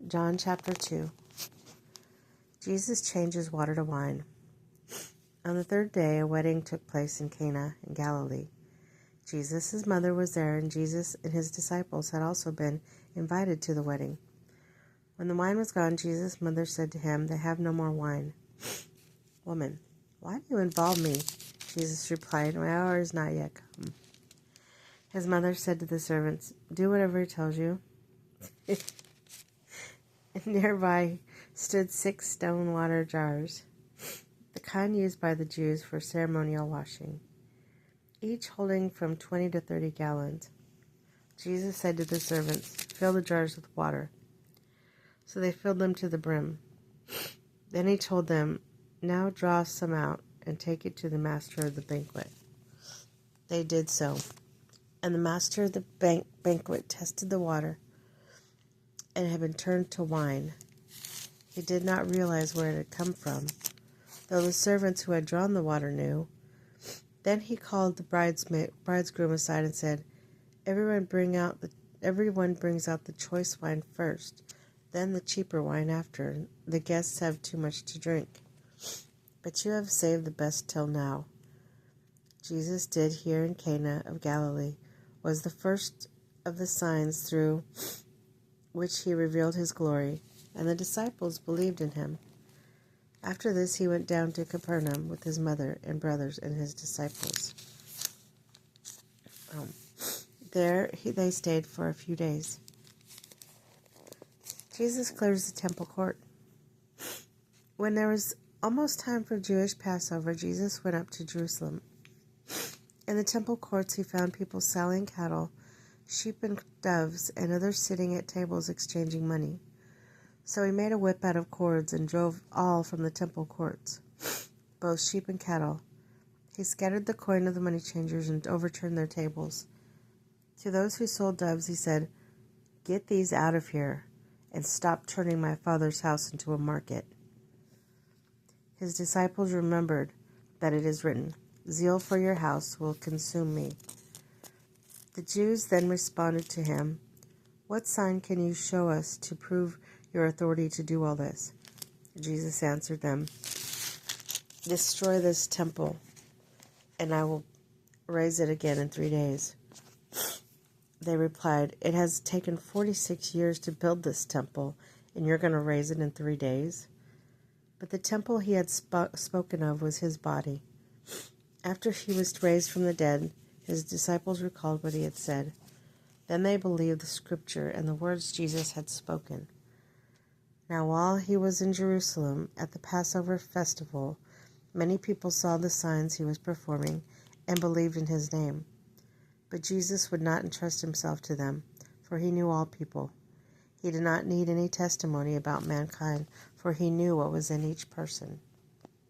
John chapter 2. Jesus changes water to wine. On the third day, a wedding took place in Cana in Galilee. Jesus, his mother, was there, and Jesus and his disciples had also been invited to the wedding. When the wine was gone, Jesus' mother said to him, "They have no more wine." "Woman, why do you involve me?" Jesus replied, "My hour is not yet come." His mother said to the servants, "Do whatever he tells you." And nearby stood 6 stone water jars, the kind used by the Jews for ceremonial washing, each holding from 20 to 30 gallons. Jesus said to the servants, "Fill the jars with water." So they filled them to the brim. Then he told them, "Now draw some out and take it to the master of the banquet." They did so, and the master of the banquet tested the water, and it had been turned to wine. He did not realize where it had come from, though the servants who had drawn the water knew. Then he called the bridegroom aside and said, Everyone brings out the choice wine first, then the cheaper wine after. The guests have too much to drink, but you have saved the best till now." Jesus did here in Cana of Galilee was the first of the signs through which he revealed his glory, and the disciples believed in him. After this, he went down to Capernaum with his mother and brothers and his disciples. They stayed for a few days. Jesus clears the temple court. When there was almost time for Jewish Passover, Jesus went up to Jerusalem. In the temple courts, he found people selling cattle, sheep and doves, and others sitting at tables exchanging money. So he made a whip out of cords and drove all from the temple courts, both sheep and cattle. He scattered the coin of the money changers and overturned their tables. To those who sold doves, he said, "Get these out of here, and stop turning my Father's house into a market." His disciples remembered that it is written, "Zeal for your house will consume me." The Jews then responded to him, "What sign can you show us to prove your authority to do all this?" Jesus answered them, "Destroy this temple, and I will raise it again in 3 days." They replied, "It has taken 46 years to build this temple, and you're going to raise it in 3 days?" But the temple he had spoken of was his body. After he was raised from the dead, his disciples recalled what he had said. Then they believed the scripture and the words Jesus had spoken. Now while he was in Jerusalem at the Passover festival, many people saw the signs he was performing and believed in his name. But Jesus would not entrust himself to them, for he knew all people. He did not need any testimony about mankind, for he knew what was in each person.